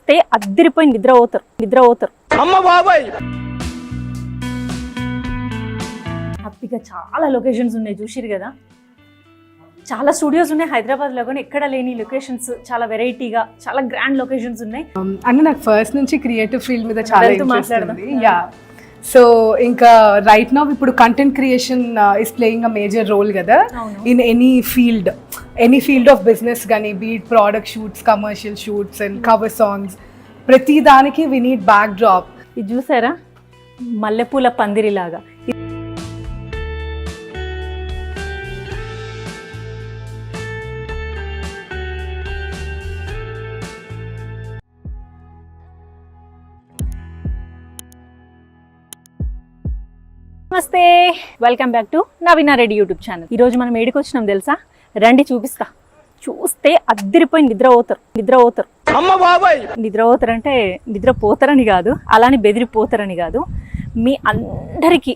చూస్తే అద్దరిపోయి నిద్ర పోతారు. హ్యాపీగా చాలా లొకేషన్స్ ఉన్నాయి, చూసిరు కదా. చాలా స్టూడియోస్ ఉన్నాయి హైదరాబాద్లో, కానీ ఎక్కడ లేని లొకేషన్స్, చాలా వెరైటీగా, చాలా గ్రాండ్ లొకేషన్స్ ఉన్నాయి. అంటే నాకు ఫస్ట్ నుంచి క్రియేటివ్ ఫీల్డ్ మీద చాలా ఇంట్రెస్ట్ ఉంది. యా, సో ఇంకా రైట్ నౌ ఇప్పుడు content creation is playing a major role కదా in any field of business కానీ, be it product shoots, commercial shoots and cover songs, ప్రతి దానికి వి నీడ్ బ్యాక్ డ్రాప్. ఇది చూసారా, మల్లెపూల పందిరిలాగా. నమస్తే, welcome back to Naveena Reddy YouTube channel. ఈరోజు మనం ఏడికి వచ్చినాం తెలుసా? రండి చూపిస్తా. చూస్తే అద్దరిపోయి నిద్రపోతారు. అంటే నిద్రపోతారని కాదు, అలానే బెదిరిపోతారని కాదు. మీ అందరికీ,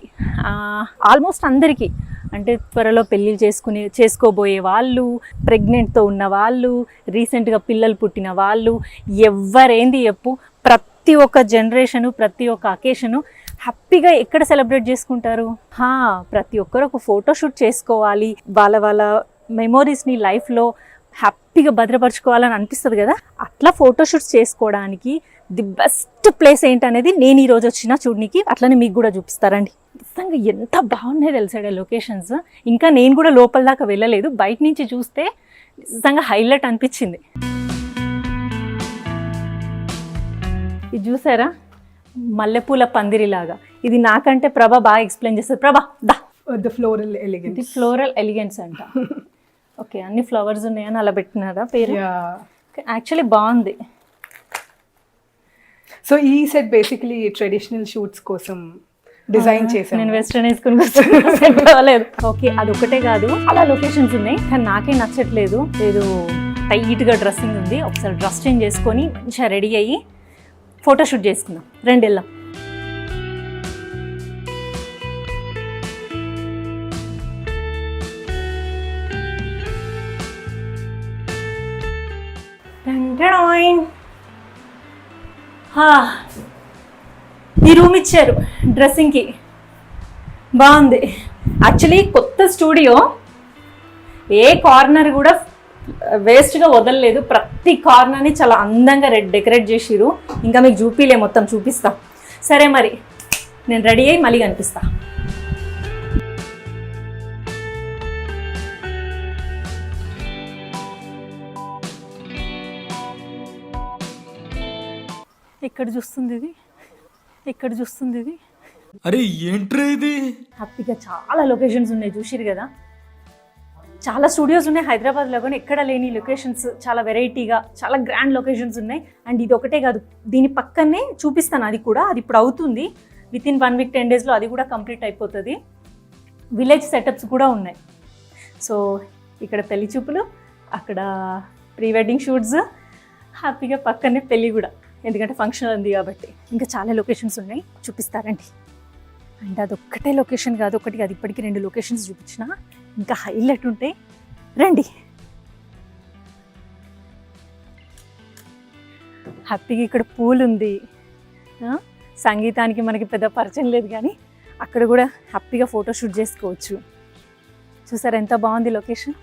ఆల్మోస్ట్ అందరికీ, అంటే త్వరలో పెళ్ళిళ్ళు చేసుకోబోయే వాళ్ళు, ప్రెగ్నెంట్తో ఉన్న వాళ్ళు, రీసెంట్గా పిల్లలు పుట్టిన వాళ్ళు, ఎవరేంది చెప్పు, ప్రతి ఒక్క జనరేషను, ప్రతి ఒక్క అకేషను హ్యాపీగా ఎక్కడ సెలబ్రేట్ చేసుకుంటారు? ప్రతి ఒక్కరు ఒక ఫోటోషూట్ చేసుకోవాలి, వాళ్ళ మెమోరీస్ని లైఫ్లో హ్యాపీగా భద్రపరచుకోవాలని అనిపిస్తుంది కదా. అట్లా ఫోటోషూట్స్ చేసుకోవడానికి ది బెస్ట్ ప్లేస్ ఏంటనేది నేను ఈరోజు వచ్చిన చూడడానికి, అట్లనే మీకు కూడా చూపిస్తారండి. నిజంగా ఎంత బాగున్నాయి తెలుసాడు లొకేషన్స్. ఇంకా నేను కూడా లోపల దాకా వెళ్ళలేదు, బయట నుంచి చూస్తే నిజంగా హైలైట్ అనిపించింది. ఇది చూసారా, మల్లెపూల పందిరిలాగా. ఇది నాకంటే ప్రభా బాగా ఎక్స్ప్లెయిన్ చేస్తుంది. ప్రభా దా. The floral elegance. The floral elegance అంట. ఓకే, అన్ని ఫ్లవర్స్ ఉన్నాయని అలా పెట్టినారా పేరు? యాక్చువల్లీ బాగుంది. సో ఈ సెట్ బేసికలీ ట్రెడిషనల్ షూట్స్ కోసం డిజైన్ చేశాను. నేను వెస్ట్రన్ వేసుకుని. ఓకే, అది ఒకటే కాదు, అలా లొకేషన్స్ ఉన్నాయి, కానీ నాకే నచ్చట్లేదు. ఏదో టైట్గా డ్రెస్సింగ్ ఉంది. ఒకసారి డ్రెస్ చేంజ్ చేసుకొని మంచిగా రెడీ అయ్యి ఫోటోషూట్ చేసుకుందాం. రండి వెళ్దాం. ఈ రూమ్ ఇచ్చారు డ్రెస్సింగ్కి, బాగుంది. యాక్చువల్లీ కొత్త స్టూడియో, ఏ కార్నర్ కూడా వేస్ట్గా వదలలేదు. ప్రతి కార్నర్ని చాలా అందంగా డెకరేట్ చేసిరు. ఇంకా మీకు చూపిలే, మొత్తం చూపిస్తా. సరే మరి నేను రెడీ అయ్యి మళ్ళీ కనిపిస్తా. ఎక్కడ చూస్తుంది ఇది? అరే ఏంట్రా ఇది? హ్యాపీగా చాలా లొకేషన్స్ ఉన్నాయి, చూసిరు కదా. చాలా స్టూడియోస్ ఉన్నాయి హైదరాబాద్లో, కానీ ఎక్కడ లేని లొకేషన్స్, చాలా వెరైటీగా, చాలా గ్రాండ్ లొకేషన్స్ ఉన్నాయి. అండ్ ఇది ఒకటే కాదు, దీని పక్కనే చూపిస్తాను, అది కూడా. అది ఇప్పుడు అవుతుంది, విత్ ఇన్ 1 వీక్ 10 డేస్లో అది కూడా కంప్లీట్ అయిపోతుంది. విలేజ్ సెటప్స్ కూడా ఉన్నాయి. సో ఇక్కడ పెళ్లి చూపులు, అక్కడ ప్రీ వెడ్డింగ్ షూట్స్, హ్యాపీగా పక్కనే పెళ్ళి కూడా, ఎందుకంటే ఫంక్షన్ ఉంది కాబట్టి. ఇంకా చాలా లొకేషన్స్ ఉన్నాయి, చూపిస్తారండి. అండ్ అదొక్కటే లొకేషన్ కాదు, ఒకటి కాదు, ఇప్పటికీ 2 లొకేషన్స్ చూపించిన, ఇంకా హైలైట్ ఉంటాయి. రండి. హ్యాపీగా ఇక్కడ పూల్ ఉంది. సంగీతానికి మనకి పెద్ద పరిచయం లేదు, కానీ అక్కడ కూడా హ్యాపీగా ఫోటోషూట్ చేసుకోవచ్చు. చూసారా ఎంత బాగుంది లొకేషన్.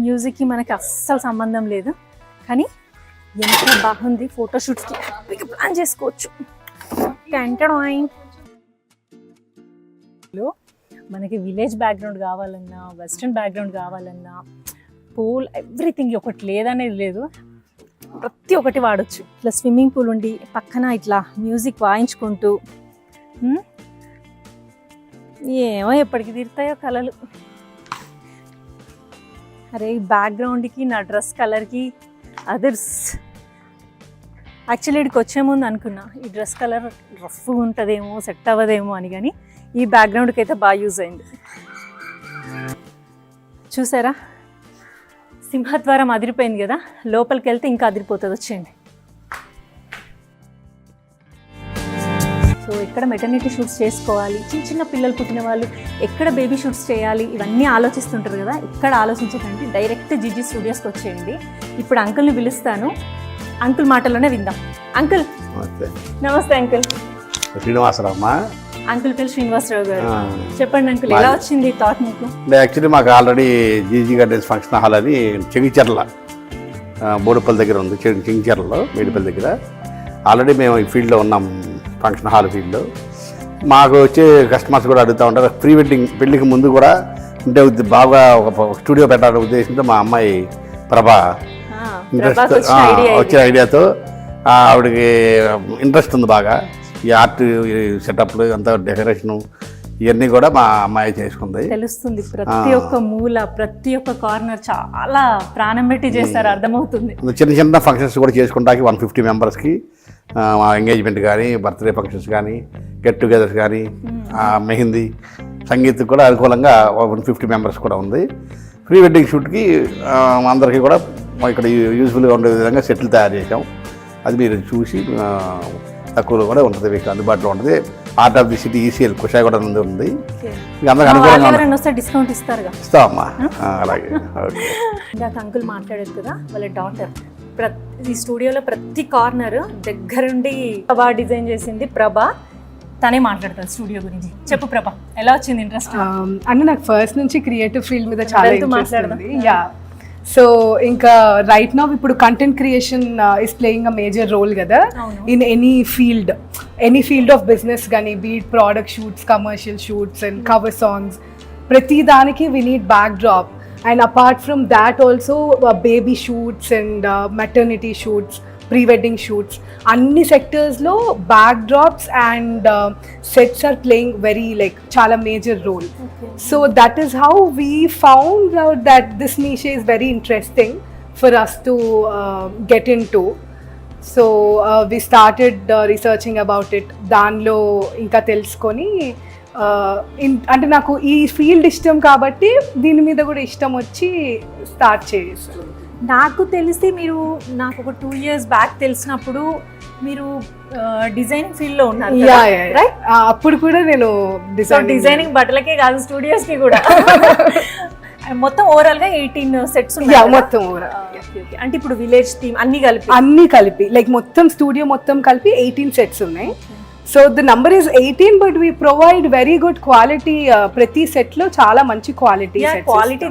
మ్యూజిక్కి మనకి అస్సలు సంబంధం లేదు, కానీ ఎంత బాగుంది. ఫోటోషూట్స్కి హ్యాపీగా ప్లాన్ చేసుకోవచ్చు. మనకి విలేజ్ బ్యాక్గ్రౌండ్ కావాలన్నా, వెస్ట్రన్ బ్యాక్గ్రౌండ్ కావాలన్నా, పూల్, ఎవ్రీథింగ్, ఒకటి లేదనేది లేదు, ప్రతి ఒక్కటి వాడచ్చు. ఇట్లా స్విమ్మింగ్ పూల్ ఉండి పక్కన ఇట్లా మ్యూజిక్ వాయించుకుంటూ, ఏమో ఎప్పటికి తీరుతాయో కలలు. అరే ఈ బ్యాక్గ్రౌండ్కి, నా డ్రెస్ కలర్కి, అదర్స్. యాక్చువల్లీ ఇక్కడికి వచ్చే ముందు అనుకున్నా ఈ డ్రెస్ కలర్ రఫ్గా ఉంటుందేమో, సెట్ అవ్వదేమో అని, కానీ ఈ బ్యాక్గ్రౌండ్కి అయితే బాగా యూజ్ అయింది. చూసారా, సింహద్వారం అదిరిపోయింది కదా, లోపలికి వెళ్తే ఇంకా అదిరిపోతుంది. వచ్చేయండి. సో సో ఎక్కడ మెటర్నిటీ షూట్స్ చేసుకోవాలి, చిన్న చిన్న పిల్లలు పుట్టిన వాళ్ళు ఎక్కడ బేబీ షూట్స్ చేయాలి, ఇవన్నీ ఆలోచిస్తుంటారు కదా. ఇక్కడ ఆలోచించకండి, డైరెక్ట్ జీజీ స్టూడియోస్కి వచ్చేయండి. ఇప్పుడు అంకుల్ని పిలుస్తాను, అంకుల్ మాటల్లోనే విందాం. అంకుల్ నమస్తే. అంకుల్ శ్రీనివాసరావు. అంకుల్ పేరు శ్రీనివాసరావు గారు. చెప్పండి అంకుల్, ఎలా వచ్చింది థాట్ మీకు? యాక్చువల్లీ మాకు already GG gardens function hall అని చెంగిచెర్ల బోడుపల్లి దగ్గర ఉంది, చెంగిచెర్లలో మేడిపల్లి దగ్గర. ఆల్రెడీ మేము ఈ ఫీల్డ్లో ఉన్నాం, ఫంక్షన్ హాల్ ఫీల్డ్లో. మాకు వచ్చే కస్టమర్స్ కూడా అడుగుతూ ఉంటారు, ప్రీ వెడ్డింగ్ పెళ్ళికి ముందు కూడా అంటే బాగా ఒక స్టూడియో పెట్టాలనే ఉద్దేశంతో మా అమ్మాయి ప్రభా ఇంట్రెస్ట్ వచ్చిన ఐడియాతో ఆవిడకి ఇంట్రెస్ట్ ఉంది బాగా. ఈ ఆర్ట్ సెటప్లు అంతా డెకరేషను ఇవన్నీ కూడా మా అమ్మాయి చేసుకుంది. తెలుస్తుంది, ప్రతి ఒక్క మూల ప్రతి ఒక్క కార్నర్ చాలా ప్రాణం పెట్టి చేస్తారు, అర్థమవుతుంది. చిన్న చిన్న ఫంక్షన్స్ కూడా చేసుకుంటాకి 150 మెంబర్స్కి ఎంగేజ్మెంట్ కానీ, బర్త్డే ఫంక్షన్స్ కానీ, గెట్ టుగెదర్స్ కానీ, మెహందీ, సంగీతం కూడా అనుకూలంగా 150 మెంబర్స్ కూడా ఉంది. ప్రీ వెడ్డింగ్ షూట్కి అందరికీ కూడా ఇక్కడ యూజ్ఫుల్గా ఉండే విధంగా సెట్లు తయారు చేసాం. అది మీరు చూసి తక్కువలో కూడా ఉంటుంది, మీకు అందుబాటులో ఉంటుంది. Art of the city ECL Kushaiguda నుండి ఉంది. డిస్కౌంట్ ఇస్తారుగా? ఇస్తామమ్మా. అలాగే. ఇందాక అంకుల్ మాట్లాడారు కదా, వాళ్ళ డాటర్ ఈ స్టూడియోలో ప్రతి కార్నర్ దగ్గరుండి బాగా డిజైన్ చేసింది ప్రభా. తనే మాట్లాడతారు స్టూడియో గురించి. చెప్పు ప్రభా, ఎలా వచ్చింది ఇంట్రెస్ట్? అంటే నాకు ఫస్ట్ నుంచి క్రియేటివ్ ఫీల్డ్ మీద చాలా ఇంట్రెస్ట్ ఉంది. యా, సో ఇంకా రైట్ నౌ ఇప్పుడు content creation is playing a major role కదా in any field of business కానీ, be it product shoots, commercial shoots and cover songs, ప్రతి దానికి we need backdrop. And apart from that also baby shoots and maternity shoots, pre wedding shoots, అన్ని సెక్టర్స్లో backdrops and sets are playing very చాలా major role. So that is how we found out that this niche is very interesting for us to get into. So we started researching about it. దానిలో ఇంకా తెలుసుకొని అంటే నాకు ఈ field ఇష్టం కాబట్టి దీని మీద కూడా ఇష్టం వచ్చి స్టార్ట్ చేసాను. నాకు తెలిసి మీరు నాకు ఒక 2 years బ్యాక్ తెలిసినప్పుడు మీరు డిజైనింగ్ ఫీల్డ్ లో ఉన్నారు, రైట్? అప్పుడు కూడా నేను డిజైనింగ్ బట్టలకే కాదు, స్టూడియోస్ కి కూడా. మొత్తం ఓవరాల్ గా 18 సెట్స్ ఉన్నాయి మొత్తం ఓవరాల్. అంటే ఇప్పుడు విలేజ్ థీమ్ అన్ని కలిపి మొత్తం స్టూడియో మొత్తం కలిపి 18 సెట్స్ ఉన్నాయి. So the number is 18, but we provide very good quality. ప్రతి సెట్ లో చాలా మంచి క్వాలిటీ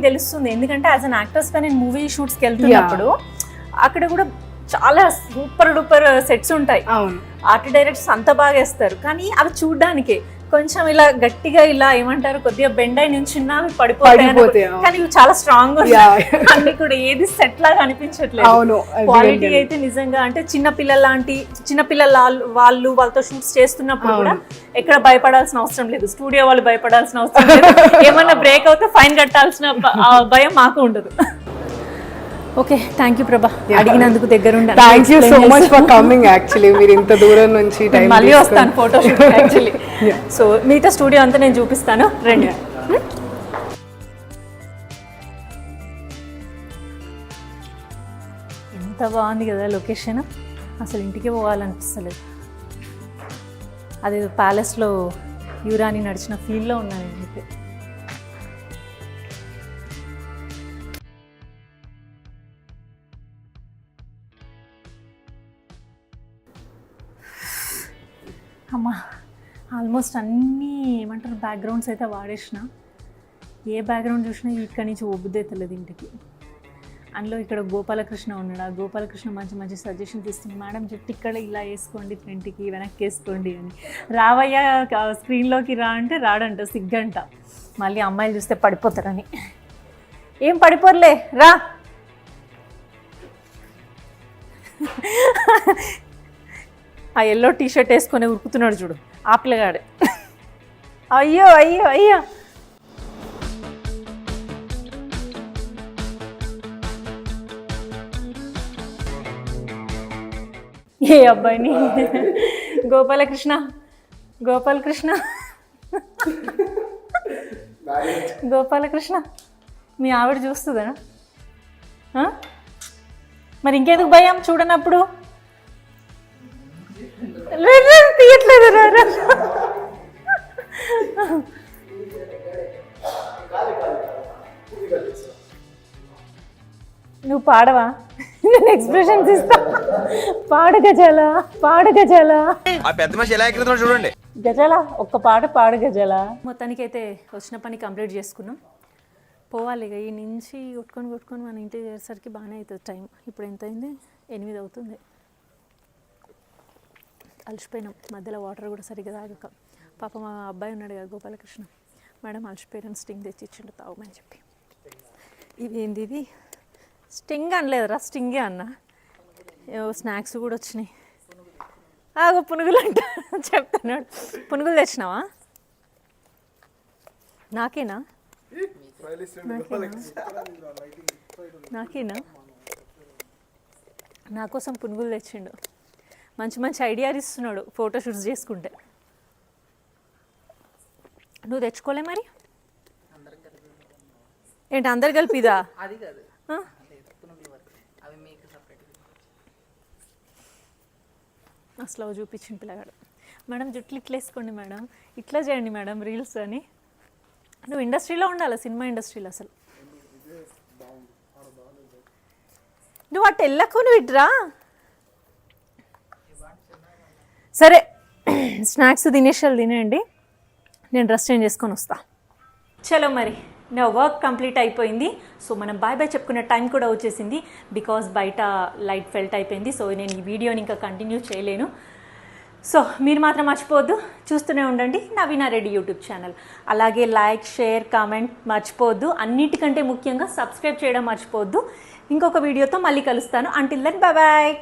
తెలుస్తుంది. ఎందుకంటే యాజ్ అన్ యాక్టర్స్ గా నేను మూవీ షూట్స్ కి వెళ్తున్నప్పుడు అక్కడ కూడా చాలా సూపర్ డూపర్ సెట్స్ ఉంటాయి. ఆర్ట్ డైరెక్టర్స్ అంత బాగా వేస్తారు, కానీ అవి చూడడానికే కొంచెం ఇలా గట్టిగా ఇలా ఏమంటారు కొద్దిగా బెండ్ అయి నుంచున్నా అవి పడిపోతాయి. కానీ ఇవి చాలా స్ట్రాంగ్ అన్ని కూడా ఏది సెట్ లాగా అనిపించట్లేదు. క్వాలిటీ అయితే నిజంగా అంటే చిన్నపిల్లల వాళ్ళతో షూట్స్ చేస్తున్నప్పుడు కూడా ఎక్కడ భయపడాల్సిన అవసరం లేదు. స్టూడియో వాళ్ళు భయపడాల్సిన అవసరం లేదు. ఏమన్నా బ్రేక్ అవుతే ఫైన్ కట్టాల్సిన భయం మాకు ఉండదు. ఓకే, థ్యాంక్ యూ ప్రభా, అడిగినందుకు దగ్గరుండి. Thank you so much for coming. Actually మీరు ఇంత దూరం నుంచి మళ్ళీ వస్తాను ఫోటో షూట్ యాక్చువల్లీ. సో మిగతా స్టూడియో అంతా నేను చూపిస్తాను, రండి. ఎంత బాగుంది కదా లొకేషన్, అసలు ఇంటికి పోవాలనిపిస్తలేదు. అది ప్యాలెస్లో యువరాణి నడిచిన ఫీల్డ్లో ఉన్నాను నేనైతే. అమ్మా, ఆల్మోస్ట్ అన్నీ ఏమంటారు బ్యాక్గ్రౌండ్స్ అయితే వాడేసిన. ఏ బ్యాక్గ్రౌండ్ చూసినా ఇక్కడి నుంచి ఒబ్బుదేతలేదు ఇంటికి. అందులో ఇక్కడ గోపాలకృష్ణ ఉన్నాడు. ఆ గోపాలకృష్ణ మంచి మంచి సజెషన్స్ ఇస్తుంది. మేడం జుట్టు ఇక్కడ ఇలా వేసుకోండి, ఫ్రంట్కి వెనక్కి వేసుకోండి అని. రావయ్యా స్క్రీన్లోకి రా అంటే రాడంట, సిగ్గంట. మళ్ళీ అమ్మాయిలు చూస్తే పడిపోతారని. ఏం పడిపోర్లే, రా. ఆ ఎల్లో టీషర్ట్ వేసుకొని ఉరుకుతున్నాడు చూడు, ఆ పిల్లగాడు. అయ్యో అయ్యో అయ్యో. ఏ అబ్బాయిని? గోపాలకృష్ణ, గోపాలకృష్ణ, గోపాలకృష్ణ, మీ ఆవిడ చూస్తుందా? మరి ఇంకెందుకు భయం చూడనప్పుడు? తీయట్లేదు. నువ్వు పాడవా? నేను ఎక్స్ప్రెషన్స్ ఇస్తా. పాడు గజాల, పాడు గజాల. ఆ పెద్ద మనిషి ఎలా ఎక్కడుతున్నాడు చూడండి. గజాల ఒక్క పాట పాడు గజాల. మొత్తానికైతే వచ్చిన పని కంప్లీట్ చేసుకున్నాం. పోవాలి ఇక ఈ నుంచి కొట్టుకొని మన ఇంటికి చేసేసరికి బాగానే అవుతుంది టైం. ఇప్పుడు ఎంత అయింది? 8 అవుతుంది. అలసిపోయినాం. మధ్యలో వాటర్ కూడా సరిగ్గా తాగక. పాప మా అబ్బాయి ఉన్నాడు కదా గోపాలకృష్ణ, మేడం అలసిపోయిన స్టింగ్ తెచ్చి ఇచ్చిండు తాగమని చెప్పి. ఇది ఏంది? ఇది స్టింగ్ అనలేదురా, స్టింగే అన్న. ఏవో స్నాక్స్ కూడా వచ్చినాయి. ఆగో పునుగులు అంట చెప్తున్నాడు. పునుగులు తెచ్చినావా? నాకేనా? నాకేనా? నా కోసం పునుగులు తెచ్చిండు. మంచి మంచి ఐడియాలు ఇస్తున్నాడు ఫోటోషూట్స్ చేసుకుంటే. నువ్వు తెచ్చుకోలే మరి? ఏంటి అందరు కలిపిదా? అసలు చూపించింది పిల్లగాడు. మేడం జుట్లు ఇట్లా వేసుకోండి మేడం, ఇట్లా చేయండి మేడం రీల్స్ అని. నువ్వు ఇండస్ట్రీలో ఉండాలి, సినిమా ఇండస్ట్రీలో. అసలు నువ్వు అటు వెళ్ళకు, నువ్వు ఇట్రా. సరే స్నాక్స్ తినేసాలు తినేయండి, నేను డ్రెస్ చేంజ్ చేసుకొని వస్తా. చలో మరి నా వర్క్ కంప్లీట్ అయిపోయింది. సో మనం బాయ్ బాయ్ చెప్పుకునే టైం కూడా వచ్చేసింది. బికాస్ బయట లైట్ ఫెల్ట్ అయిపోయింది. సో నేను ఈ వీడియోని ఇంకా కంటిన్యూ చేయలేను. సో మీరు మాత్రం మర్చిపోవద్దు, చూస్తూనే ఉండండి నవీనా రెడ్డి యూట్యూబ్ ఛానల్. అలాగే లైక్, షేర్, కామెంట్ మర్చిపోవద్దు. అన్నిటికంటే ముఖ్యంగా సబ్స్క్రైబ్ చేయడం మర్చిపోవద్దు. ఇంకొక వీడియోతో మళ్ళీ కలుస్తాను. Until then bye bye.